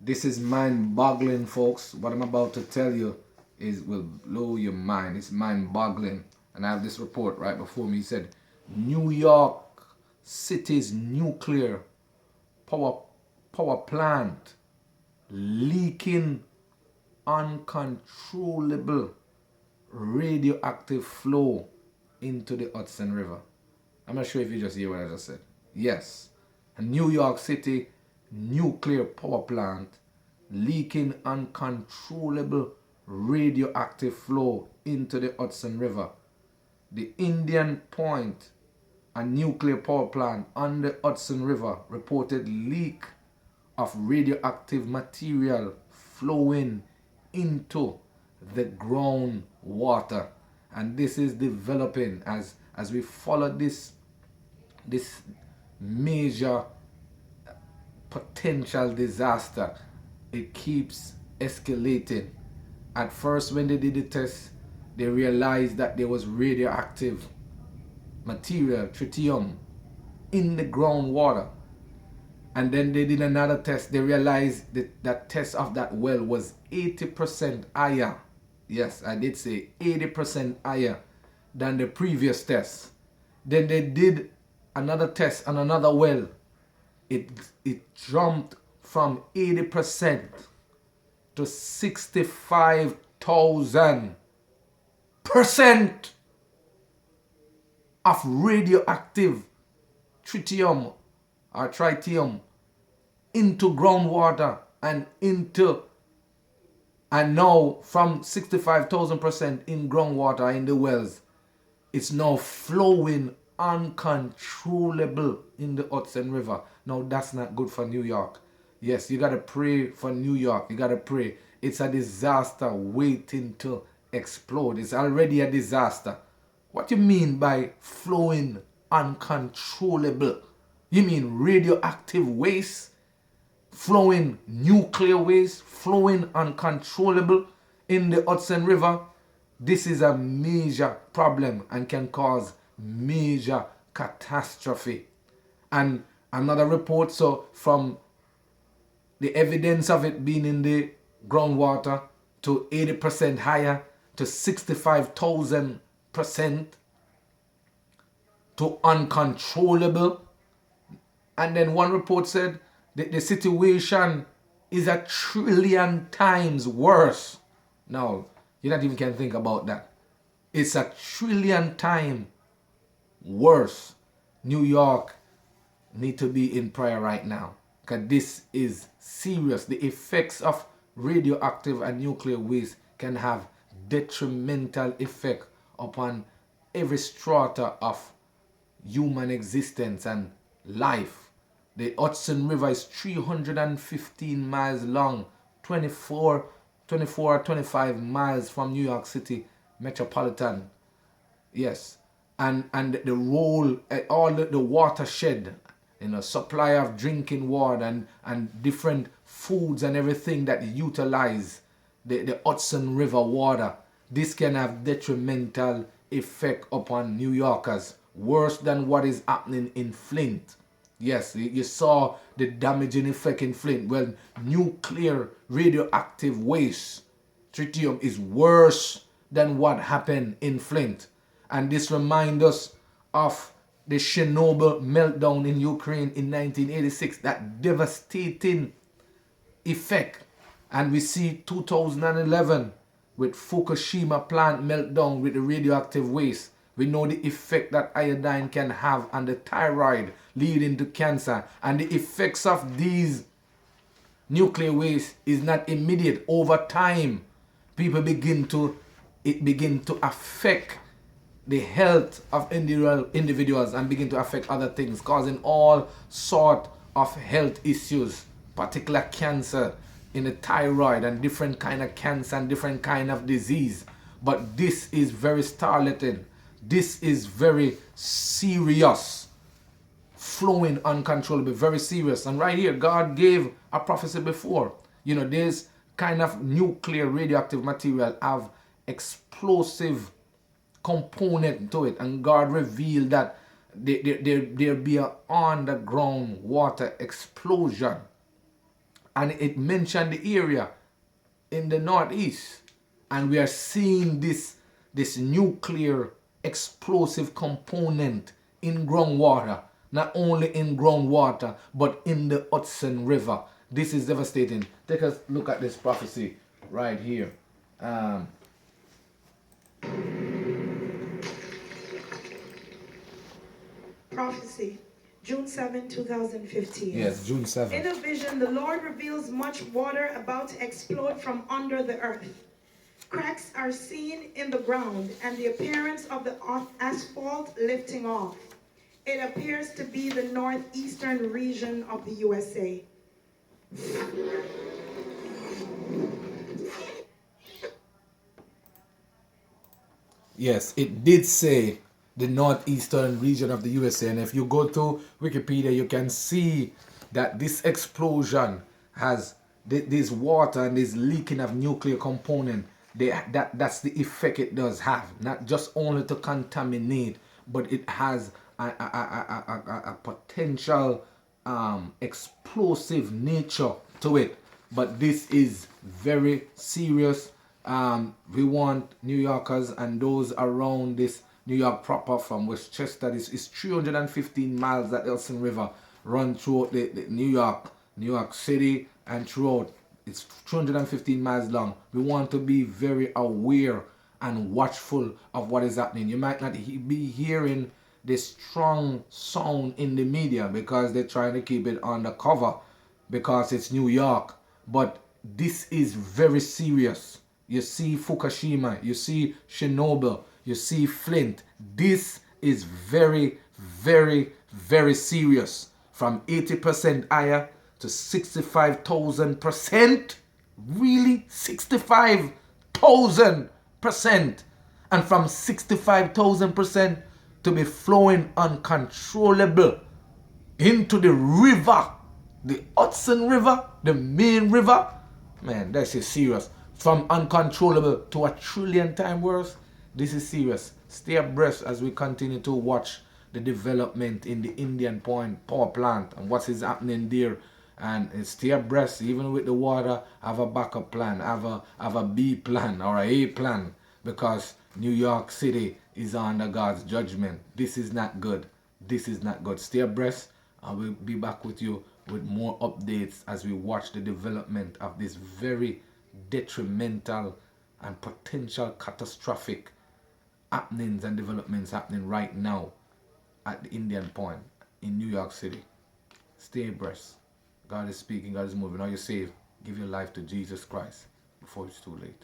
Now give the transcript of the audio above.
This is mind-boggling, folks. What I'm about to tell you will blow your mind. It's mind-boggling. And I have this report right before me. It said, New York City's nuclear power plant leaking uncontrollable radioactive flow into the Hudson River. I'm not sure if you just hear what I just said. Yes, a New York City nuclear power plant leaking uncontrollable radioactive flow into the Hudson River. The Indian Point, a nuclear power plant on the Hudson River, reported leak of radioactive material flowing into the groundwater. And this is developing as we follow this major potential disaster. It keeps escalating. At first, when they did the test, they realized that there was radioactive material, tritium, in the groundwater. And then they did another test. They realized that test of that well was 80% higher. Yes, I did say 80% higher than the previous test. Then they did another test on another well. It jumped from 80% to 65,000% of radioactive tritium or tritium into groundwater and now from 65,000% in groundwater in the wells, it's now flowing uncontrollable in the Hudson River. Now that's not good for New York. Yes, you gotta pray for New York. You gotta pray. It's a disaster waiting to explode. It's already a disaster. What you mean by flowing uncontrollable? You mean radioactive waste? Flowing nuclear waste? Flowing uncontrollable in the Hudson River? This is a major problem and can cause major catastrophe. And another report, so from the evidence of it being in the groundwater to 80% higher to 65,000% to uncontrollable. And then one report said that the situation is 1,000,000,000,000 times worse. Now, you not even can think about that. It's 1,000,000,000,000 times worse. New York need to be in prayer right now, because this is serious. The effects of radioactive and nuclear waste can have detrimental effect upon every strata of human existence and life. The Hudson River is 315 miles long, 24 or 25 miles from New York City metropolitan. Yes. And the role, all the watershed, supply of drinking water and different foods and everything that utilize the Hudson River water, this can have detrimental effect upon New Yorkers, worse than what is happening in Flint. Yes, you saw the damaging effect in Flint. Well, nuclear radioactive waste, tritium, is worse than what happened in Flint. And this reminds us of the Chernobyl meltdown in Ukraine in 1986, that devastating effect. And we see 2011 with Fukushima plant meltdown with the radioactive waste. We know the effect that iodine can have on the thyroid, leading to cancer. And the effects of these nuclear waste is not immediate. Over time, people begin to affect the health of individuals and begin to affect other things, causing all sort of health issues, particular cancer in the thyroid and different kind of cancer and different kind of disease. But this is very startling. This is very serious. Flowing uncontrollably, very serious. And right here, God gave a prophecy before. This kind of nuclear radioactive material have explosive component to it, and God revealed that there'll be an underground water explosion And it mentioned the area in the northeast. And we are seeing this nuclear explosive component in groundwater. Not only in groundwater, but in the Hudson River. This is devastating. Take a look at this prophecy right here. Prophecy, June 7, 2015. Yes, June 7. In a vision, the Lord reveals much water about to explode from under the earth. Cracks are seen in the ground and the appearance of the asphalt lifting off. It appears to be the northeastern region of the USA. Yes, it did say the northeastern region of the USA. And if you go to Wikipedia, you can see that this explosion has this water and this leaking of nuclear component. That's the effect it does have. Not just only to contaminate, but it has a potential explosive nature to it. But this is very serious. We want New Yorkers and those around this New York proper from Westchester. This is 315 miles that Hudson River run throughout the New York City and throughout. It's 215 miles long. We want to be very aware and watchful of what is happening. You might not be hearing the strong sound in the media because they're trying to keep it undercover because it's New York. But this is very serious. You see Fukushima, you see Chernobyl, you see Flint. This is very, very, very serious. From 80% higher to 65,000%. Really? 65,000%. And from 65,000% to be flowing uncontrollable into the river, the Hudson River, the main river. Man, that's just serious. From uncontrollable to 1,000,000,000 times worse. This is serious. Stay abreast as we continue to watch the development in the Indian Point power plant and what is happening there. And stay abreast, even with the water. Have a backup plan, have a B plan or a plan, because New York City is under God's judgment. This is not good. This is not good. Stay abreast, and we'll be back with you with more updates as we watch the development of this very detrimental and potential catastrophic happenings and developments happening right now at the Indian Point in New York City. Stay abreast. God is speaking, God is moving. Are you saved? Give your life to Jesus Christ before it's too late.